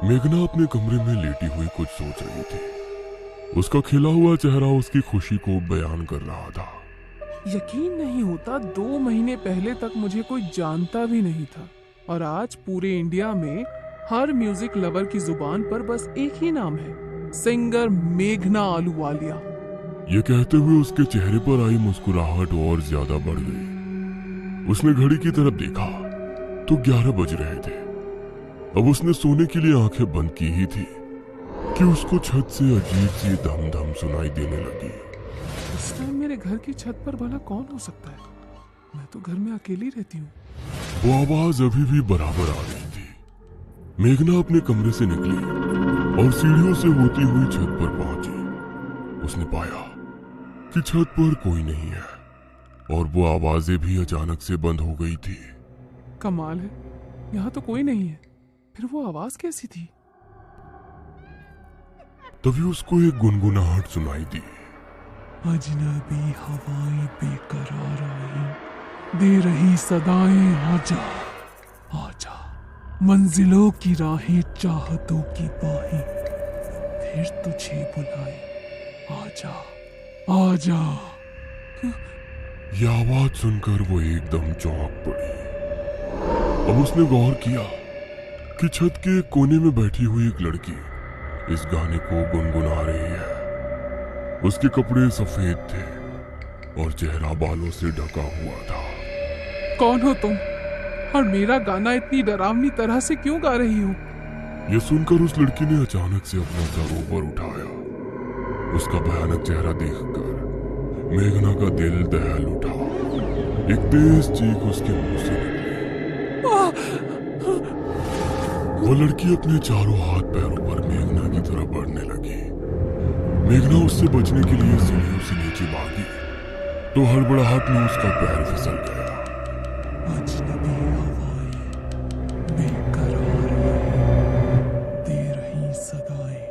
मेघना अपने कमरे में लेटी हुई कुछ सोच रही थी। उसका खिला हुआ चेहरा उसकी खुशी को बयान कर रहा था। यकीन नहीं होता 2 महीने पहले तक मुझे कोई जानता भी नहीं था और आज पूरे इंडिया में हर म्यूजिक लवर की जुबान पर बस एक ही नाम है, सिंगर मेघना आलूवालिया। ये कहते हुए उसके चेहरे पर आई मुस्कुराहट और ज्यादा बढ़ गई। उसने घड़ी की तरफ देखा तो 11 बज रहे थे। अब उसने सोने के लिए आंखें बंद की ही थी कि उसको छत से अजीब सी धम धम सुनाई देने लगी। इस टाइम मेरे घर की छत पर भला कौन हो सकता है? मैं तो घर में अकेली रहती हूँ। वो आवाज अभी भी बराबर आ रही थी। मेघना अपने कमरे से निकली और सीढ़ियों से होती हुई छत पर पहुंची। उसने पाया कि छत पर कोई नहीं है और वो आवाजें भी अचानक से बंद हो गई थी। कमाल है, यहाँ तो कोई नहीं है, फिर वो आवाज कैसी थी? तभी उसको एक गुनगुनाहट सुनाई दी। अजनबी हवाएं बेकरार आई, दे रही सदाएं, आजा आजा, मंजिलों की राहें, चाहतों की बाहें, फिर तुझे बुलाए, आजा आजा। यह आवाज सुनकर वो एकदम चौंक पड़ी। अब उसने गौर किया कि छत के एक कोने में बैठी हुई एक लड़की इस गाने को गुनगुना रही है। उसके कपड़े सफेद थे और चेहरा बालों से ढका हुआ था। कौन हो तुम और मेरा गाना इतनी डरावनी तरह से क्यों गा रही हो? यह सुनकर उस लड़की ने अचानक से अपना सर ऊपर उठाया। उसका भयानक चेहरा देखकर मेघना का दिल दहल उठा। एक तेज चीख उसके मुंह से निकली। वो लड़की अपने चारों हाथ पैरों पर मेघना की तरफ बढ़ने लगी। मेघना उससे बचने के लिए सीढ़ियों से नीचे भागी तो हड़बड़ाहट में उसका पैर फिसल गया। अजनबी हवाएं बेकरार आई, दे रही सदाएं,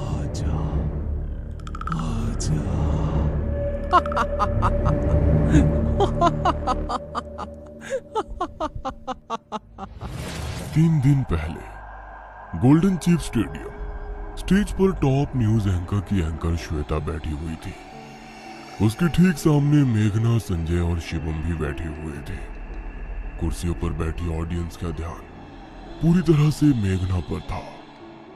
आजा आजा। 3 दिन पहले गोल्डन चीफ स्टेडियम स्टेज पर टॉप न्यूज एंकर की एंकर श्वेता बैठी हुई थी। उसके ठीक सामने मेघना, संजय और शिवम भी बैठे हुए थे। कुर्सियों पर बैठी ऑडियंस का ध्यान पूरी तरह से मेघना पर था।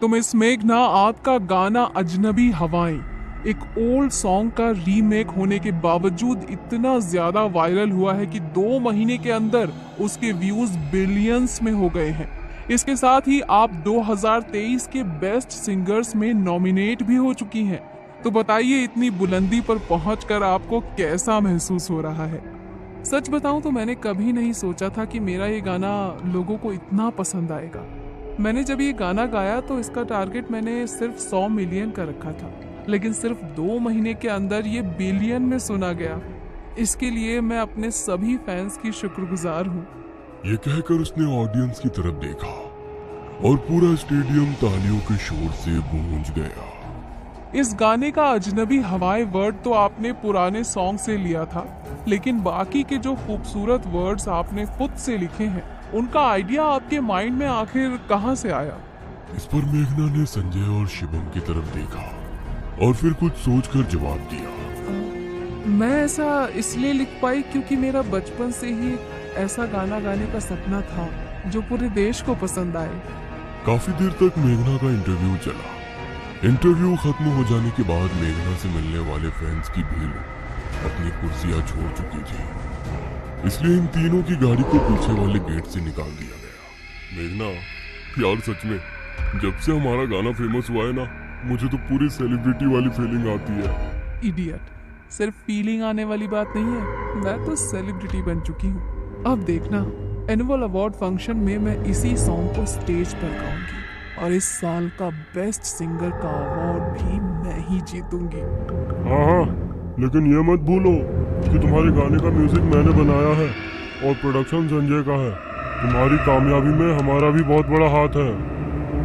तो मिस मेघना, आपका गाना अजनबी हवाएं एक ओल्ड सॉन्ग का रीमेक होने के बावजूद इतना ज्यादा वायरल हुआ है कि 2 महीने के अंदर उसके व्यूज बिलियंस में हो गए हैं। इसके साथ ही आप 2023 के बेस्ट सिंगर्स में नॉमिनेट भी हो चुकी हैं। तो बताइए, इतनी बुलंदी पर पहुंचकर आपको कैसा महसूस हो रहा है? सच बताऊं तो मैंने कभी नहीं सोचा था कि मेरा ये गाना लोगों को इतना पसंद आएगा। मैंने जब ये गाना गाया तो इसका टारगेट मैंने सिर्फ 100 मिलियन का रखा था, लेकिन सिर्फ 2 महीने के अंदर ये बिलियन में सुना गया। इसके लिए मैं अपने सभी फैंस की शुक्रगुजार हूँ। ये कहकर उसने ऑडियंस की तरफ देखा और पूरा स्टेडियम तालियों के शोर से गूंज गया। इस गाने का अजनबी हवाएं वर्ड तो आपने पुराने सॉन्ग से लिया था, लेकिन बाकी के जो खूबसूरत वर्ड्स आपने खुद से लिखे हैं, उनका आइडिया आपके माइंड में आखिर कहाँ से आया? इस पर मेघना ने संजय और शिवम की तरफ देखा और फिर कुछ सोचकर जवाब दिया। मैं ऐसा इसलिए लिख पाई क्योंकि मेरा बचपन से ही ऐसा गाना गाने का सपना था जो पूरे देश को पसंद आए। काफी देर तक मेघना का इंटरव्यू चला। इंटरव्यू खत्म हो जाने के बाद मेघना से मिलने वाले फैंस की भीड़ अपनी कुर्सियां छोड़ चुकी थी, इसलिए इन तीनों की गाड़ी को पीछे वाले गेट से निकाल दिया गया। मेघना, यार सच में जब से हमारा गाना फेमस हुआ है ना, मुझे तो पूरी सेलिब्रिटी वाली फीलिंग आती है। इडियट, सिर्फ फीलिंग आने वाली बात नहीं है, मैं तो सेलिब्रिटी बन चुकी हूँ। अब देखना, एनुअल अवार्ड फंक्शन में मैं इसी सॉन्ग को स्टेज पर गाऊंगी और इस साल का बेस्ट सिंगर का अवार्ड भी मैं ही जीतूंगी। हाँ, लेकिन ये मत भूलो कि तुम्हारे गाने का म्यूजिक मैंने बनाया है और प्रोडक्शन संजय का है। तुम्हारी कामयाबी में हमारा भी बहुत बड़ा हाथ है।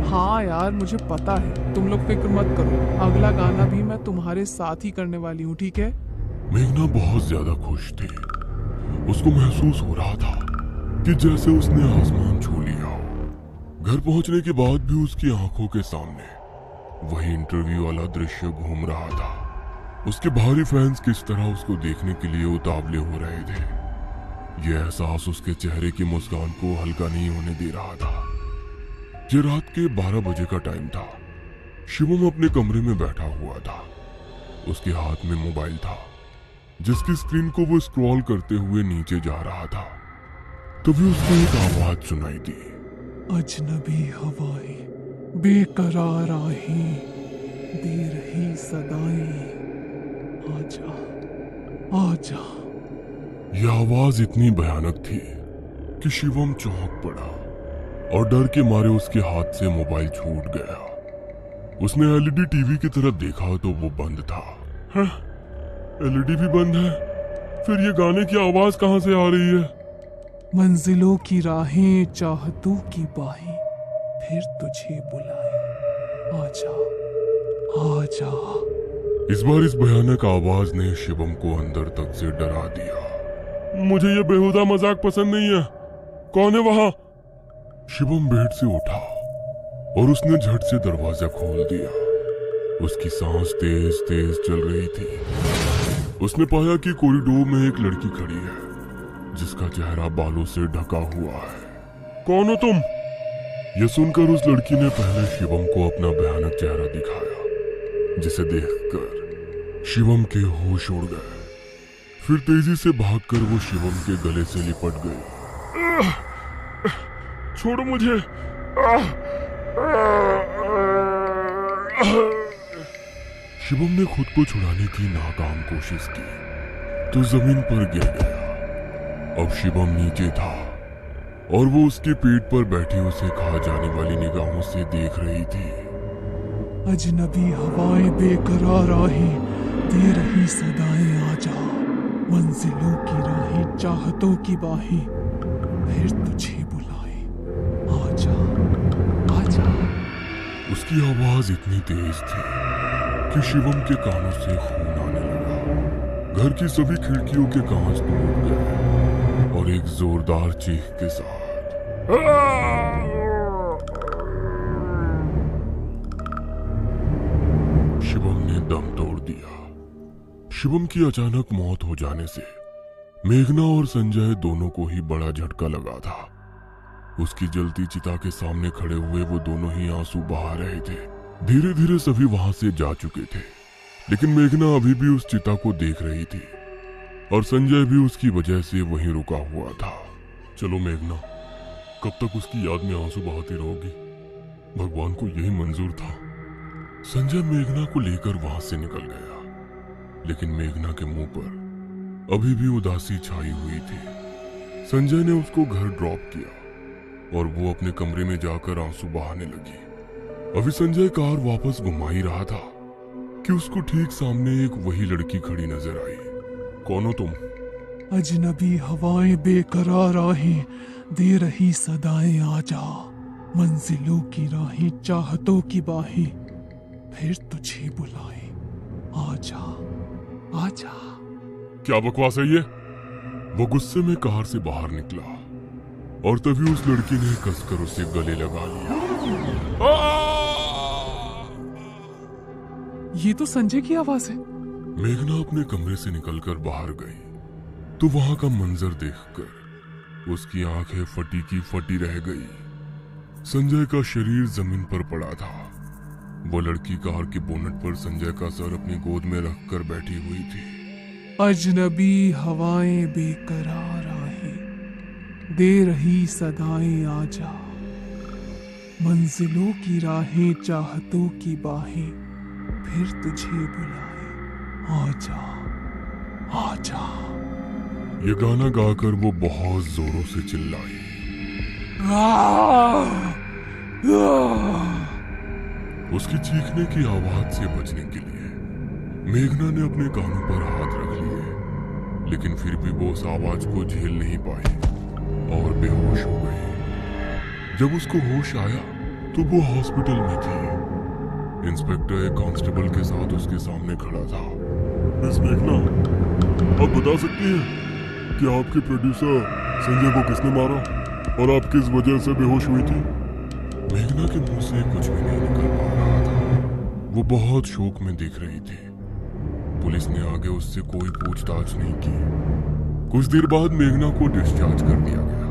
हाँ यार, मुझे पता है, तुम लोग फिक्र मत करो, अगला गाना भी मैं तुम्हारे साथ ही करने वाली हूँ, ठीक है? मेघना बहुत ज्यादा खुश थी। उसको महसूस हो रहा था कि जैसे उसने आसमान छू लिया हो। घर पहुंचने के बाद भी उसकी आंखों के सामने वही इंटरव्यू वाला दृश्य घूम रहा था। उसके भारी फैंस किस तरह उसको देखने के लिए उतावले हो रहे थे। यह एहसास उसके चेहरे की मुस्कान को हल्का नहीं होने दे रहा था। ये रात के 12 बजे का टाइम था। शिवम अपने कमरे में बैठा हुआ था। उसके हाथ में मोबाइल था, जिसकी स्क्रीन को वो स्क्रॉल करते हुए नीचे जा रहा था। तभी उसको एक आवाज सुनाई दी। अजनबी हवाएं, बेकरार आहें, दे रही सदाएं, आजा आजा। यह आवाज इतनी भयानक थी कि शिवम चौंक पड़ा और डर के मारे उसके हाथ से मोबाइल छूट गया। उसने एलईडी टीवी की तरफ देखा तो वो बंद था। एलईडी भी बंद है, फिर ये गाने की आवाज कहां से आ रही है? मंजिलों की राहें, चाहतों की बाहें, फिर तुझे बुलाए, आजा आजा। इस बार इस भयानक आवाज ने शिवम को अंदर तक से डरा दिया। मुझे ये बेहुदा मजाक पसंद नहीं है। कौन है वहां? शिवम बेड से उठा और उसने झट से दरवाजा खोल दिया। उसकी सांस तेज तेज चल रही थी। उसने पाया कि कॉरिडोर में एक लड़की खड़ी है, जिसका चेहरा बालों से ढका हुआ है। कौन हो तुम? यह सुनकर उस लड़की ने पहले शिवम को अपना भयानक चेहरा दिखाया, जिसे देखकर शिवम के होश उड़ गए। फिर तेजी से भागकर वो शिवम के गले से लिपट गई। छोड़ो मुझे। शिवम ने खुद को छुड़ाने की नाकाम कोशिश की तो जमीन पर गिर गया। अब शिवम नीचे था और वो उसके पेट पर बैठी उसे खा जाने वाली निगाहों से देख रही थी। अजनबी हवाएं, बेकरार आहें, दे रही सदाएं, आजा। मंजिलों की राहें, चाहतों की बाहें, फिर तुझे बुलाए, आजा आजा। उसकी आवाज इतनी तेज थी कि शिवम के कानों से खून आने लगा। घर की सभी खिड़कियों के कांच टूट गए और एक जोरदार चीख के साथ शिवम ने दम तोड़ दिया। शिवम की अचानक मौत हो जाने से मेघना और संजय दोनों को ही बड़ा झटका लगा था। उसकी जलती चिता के सामने खड़े हुए वो दोनों ही आंसू बहा रहे थे। धीरे धीरे सभी वहां से जा चुके थे, लेकिन मेघना अभी भी उस चिता को देख रही थी और संजय भी उसकी वजह से वहीं रुका हुआ था। चलो मेघना, कब तक उसकी याद में आंसू बहाती रहोगी? भगवान को यही मंजूर था। संजय मेघना को लेकर वहां से निकल गया, लेकिन मेघना के मुंह पर अभी भी उदासी छाई हुई थी। संजय ने उसको घर ड्रॉप किया और वो अपने कमरे में जाकर आंसू बहाने लगी। अभी संजय कार वापस घुमा ही रहा था कि उसको ठीक सामने एक वही लड़की खड़ी नजर आई। कौन हो तुम? अजनबी हवाएं, बेकरार आहें, दे रही सदाएं, आजा। मंजिलों की राहें, चाहतों की बाहें, फिर तुझे बुलाए, आजा आजा। क्या बकवास है ये? वो गुस्से में कार से बाहर निकला और तभी उस लड़की ने कसकर उसे गले लगा लिया। ये तो संजय की आवाज है। मेघना अपने कमरे से निकलकर बाहर गई तो वहां का मंजर देखकर उसकी आंखें फटी की फटी रह गई। संजय का शरीर जमीन पर पड़ा था। वो लड़की कार के बोनट पर संजय का सर अपनी गोद में रखकर बैठी हुई थी। अजनबी हवाएं, बेकरार आहें, दे रही सदाएं, आजा। मंजिलों की राहें, चाहतों की बाहें, फिर तुझे बुलाए, आजा आजा। ये गाना गाकर वो बहुत जोरों से चिल्लाई। उसकी चीखने की आवाज से बचने के लिए मेघना ने अपने कानों पर हाथ रख लिए, लेकिन फिर भी वो उस आवाज को झेल नहीं पाई और बेहोश हो गई। जब उसको होश आया तो वो हॉस्पिटल में थी। इंस्पेक्टर एक कांस्टेबल के साथ उसके सामने खड़ा था। मिस मेघना, आप बता सकती हैं कि आपके प्रोड्यूसर संजय को किसने मारा और आप किस वजह से बेहोश हुई थी? मेघना के मुंह से कुछ भी नहीं निकल पा रहा था। वो बहुत शोक में दिख रही थी। पुलिस ने आगे उससे कोई पूछताछ नहीं की। कुछ देर बाद मेघना को डिस्चार्ज कर दिया गया,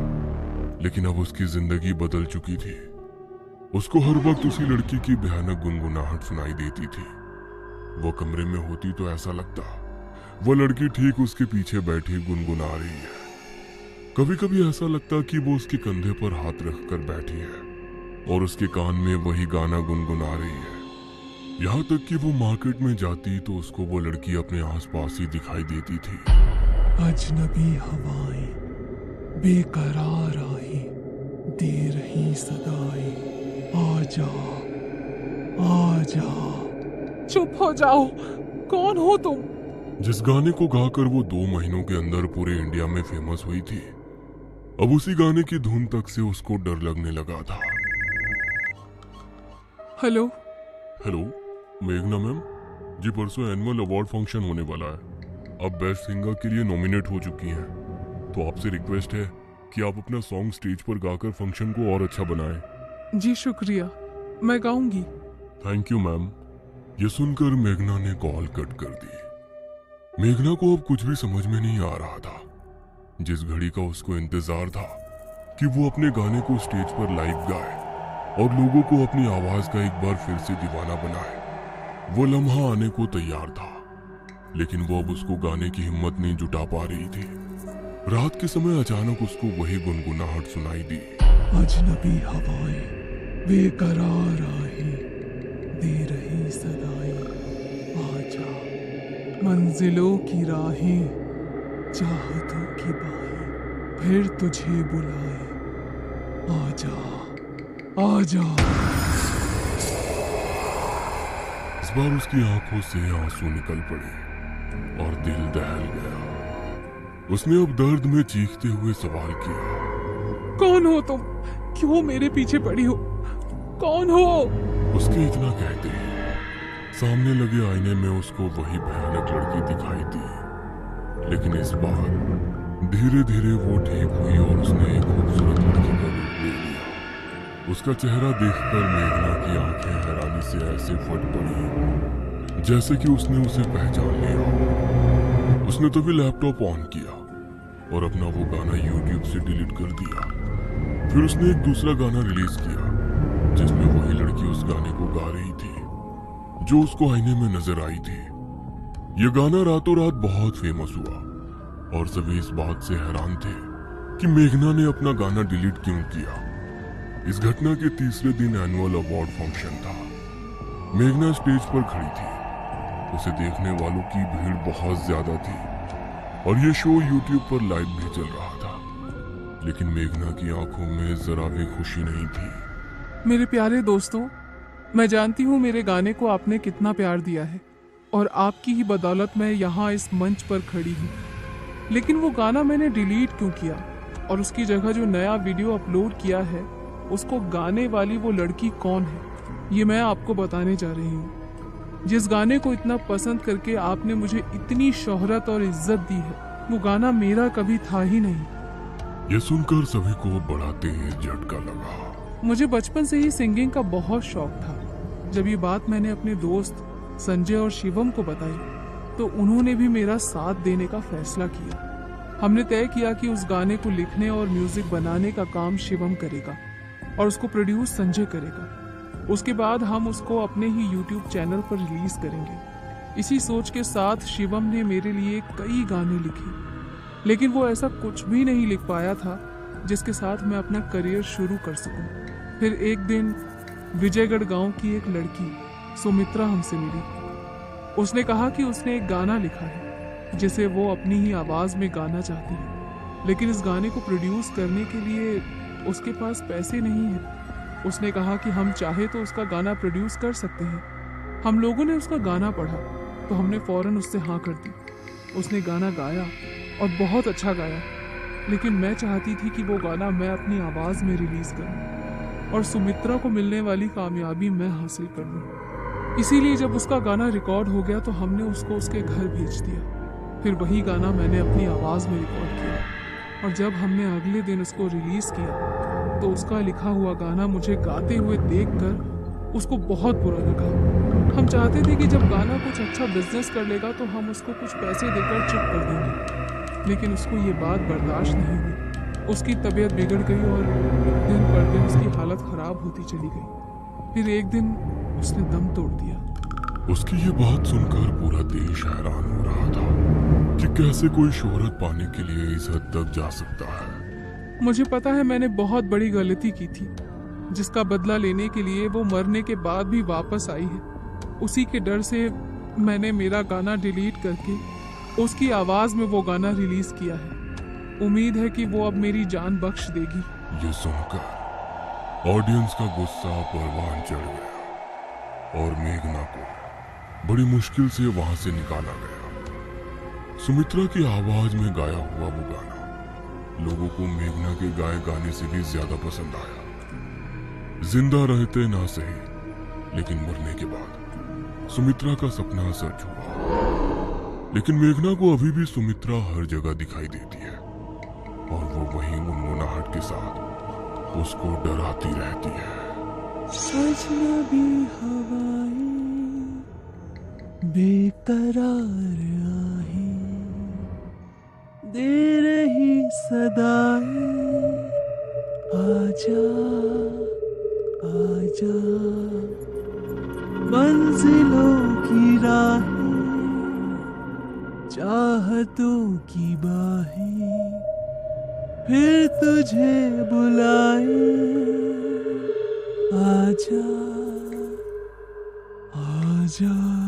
लेकिन अब उसकी जिंदगी बदल चुकी थी। उसको हर वक्त उसी लड़की की भयानक गुनगुनाहट सुनाई देती थी। वो कमरे में होती तो ऐसा लगता वो लड़की ठीक उसके पीछे बैठी गुनगुना रही है। कभी कभी ऐसा लगता कि वो उसके कंधे पर हाथ रखकर बैठी है और उसके कान में वही गाना गुनगुना रही है। यहाँ तक कि वो मार्केट में जाती तो उसको वो लड़की अपने आसपास ही दिखाई देती थी। अजनबी हवाएं, बेकरार आहें, दे रही सदाएं, आजा आजा। चुप हो जाओ, कौन हो तुम? जिस गाने को गाकर वो 2 महीनों के अंदर पूरे इंडिया में फेमस हुई थी, अब उसी गाने की धुन तक से उसको डर लगने लगा था। हेलो। हेलो मेघना मैम जी, परसों एनुअल अवार्ड फंक्शन होने वाला है। आप बेस्ट सिंगर के लिए नॉमिनेट हो चुकी हैं, तो आपसे रिक्वेस्ट है कि आप अपना सॉन्ग स्टेज पर गाकर फंक्शन को और अच्छा बनाएं। जी शुक्रिया, मैं गाऊंगी। Thank you ma'am. ये सुनकर मेघना ने कॉल कट कर दी। मेघना को अब कुछ भी समझ में नहीं आ रहा था। जिस घड़ी का उसको इंतजार था कि वो अपने गाने को स्टेज पर लाइव गाए और लोगों को अपनी आवाज का एक बार फिर से दीवाना बनाए, वो लम्हा आने को तैयार था। लेकिन वो अब उसको गाने की हिम्मत नहीं जुटा पा रही थी। रात के समय अचानक उसको वही गुनगुनाहट सुनाई दी। अजनबी हवाएं, बेकरार आहें, दे रही सदाएं, आजा। मंजिलों की राहें, चाहतों की बाहें, फिर तुझे बुलाए, आजा आजा। इस बार उसकी आंखों से आंसू निकल पड़े और दिल दहल गया। उसने अब दर्द में चीखते हुए सवाल किया, कौन हो तुम? क्यों मेरे पीछे पड़ी हो? कौन हो? उसके इतना कहते ही सामने लगे आईने में उसको वही भयानक लड़की दिखाई दी। लेकिन इस बार धीरे धीरे वो ठीक हुई और उसने एक खूबसूरत लड़की का रूप ले लिया। उसका चेहरा देखकर मेघना की आंखें हैरानी से ऐसे फट पड़ी जैसे कि उसने उसे पहचान लिया। उसने तभी लैपटॉप ऑन किया और अपना वो गाना यूट्यूब से डिलीट कर दिया। फिर उसने एक दूसरा गाना रिलीज किया जिसमें वही लड़की उस गाने को गा रही थी जो उसको आईने में नजर आई थी। यह गाना रातों रात बहुत फेमस हुआ और सभी इस बात से हैरान थे कि मेघना ने अपना गाना डिलीट क्यों किया। इस घटना के तीसरे दिन एनुअल अवार्ड फंक्शन था। मेघना स्टेज पर खड़ी थी। उसे देखने वालों की भीड़ बहुत ज्यादा थी और ये शो यूट्यूब पर लाइव भी चल रहा था। लेकिन मेघना की आंखों में जरा भी खुशी नहीं थी। मेरे प्यारे दोस्तों, मैं जानती हूँ मेरे गाने को आपने कितना प्यार दिया है और आपकी ही बदौलत मैं यहाँ इस मंच पर खड़ी हूँ। लेकिन वो गाना मैंने डिलीट क्यों किया और उसकी जगह जो नया वीडियो अपलोड किया है उसको गाने वाली वो लड़की कौन है, ये मैं आपको बताने जा रही हूँ। जिस गाने को इतना पसंद करके आपने मुझे इतनी शोहरत और इज्जत दी है, वो गाना मेरा कभी था ही नहीं। ये सुनकर सभी को बड़ा तेज झटका लगा। मुझे बचपन से ही सिंगिंग का बहुत शौक था। जब ये बात मैंने अपने दोस्त संजय और शिवम को बताई तो उन्होंने भी मेरा साथ देने का फैसला किया। हमने तय किया कि उस गाने को लिखने और म्यूजिक बनाने का काम शिवम करेगा और उसको प्रोड्यूस संजय करेगा। उसके बाद हम उसको अपने ही यूट्यूब चैनल पर रिलीज करेंगे। इसी सोच के साथ शिवम ने मेरे लिए कई गाने लिखे, लेकिन वो ऐसा कुछ भी नहीं लिख पाया था जिसके साथ मैं अपना करियर शुरू कर सकूं। फिर एक दिन विजयगढ़ गांव की एक लड़की सुमित्रा हमसे मिली। उसने कहा कि उसने एक गाना लिखा है जिसे वो अपनी ही आवाज में गाना चाहती है, लेकिन इस गाने को प्रोड्यूस करने के लिए उसके पास पैसे नहीं है। उसने कहा कि हम चाहे तो उसका गाना प्रोड्यूस कर सकते हैं। हम लोगों ने उसका गाना पढ़ा तो हमने फौरन उससे हाँ कर दी। उसने गाना गाया और बहुत अच्छा गाया, लेकिन मैं चाहती थी कि वो गाना मैं अपनी आवाज में रिलीज करूं और सुमित्रा को मिलने वाली कामयाबी मैं हासिल कर लूं। इसीलिए जब उसका गाना रिकॉर्ड हो गया तो हमने उसको उसके घर भेज दिया। फिर वही गाना मैंने अपनी आवाज में रिकॉर्ड किया और जब हमने अगले दिन उसको रिलीज किया तो उसका लिखा हुआ गाना मुझे गाते हुए देखकर उसको बहुत बुरा लगा। हम चाहते थे कि जब गाना कुछ अच्छा बिजनेस कर लेगा तो हम उसको कुछ पैसे देकर चुप कर देंगे, लेकिन उसको ये बात बर्दाश्त नहीं हुई। उसकी तबीयत बिगड़ गई और दिन पर दिन उसकी हालत खराब होती चली गई। फिर एक दिन उसने दम तोड़ दिया। उसकी ये बात सुनकर पूरा देश हैरान हो रहा था कि कैसे कोई शोहरत पाने के लिए इस हद तक जा सकता है। मुझे पता है मैंने बहुत बड़ी गलती की थी, जिसका बदला लेने के लिए वो मरने के बाद भी वापस आई है। उसी के डर से मैंने मेरा गाना डिलीट करके उसकी आवाज में वो गाना रिलीज किया है। उम्मीद है कि वो अब मेरी जान बख्श देगी। ये सुनकर ऑडियंस का गुस्सा परवान चढ़ गया और मेघना को बड़ी मुश्किल से वहां से निकाला गया। सुमित्रा की आवाज में गाया हुआ वो गाना लोगों को मेघना के गाए गाने से भी ज्यादा पसंद आया। जिंदा रहते ना सही, लेकिन मरने के बाद सुमित्रा का सपना सच हुआ। लेकिन मेघना को अभी भी सुमित्रा हर जगह दिखाई देती है और वो वही गुनगुनाहट के साथ उसको डराती रहती है। अजनबी हवाएं बेकरार आहें दे रही सदाएं, आजा आजा मंजिलों की राहें, चाहतों की बाहें फिर तुझे बुलाए, आजा आजा।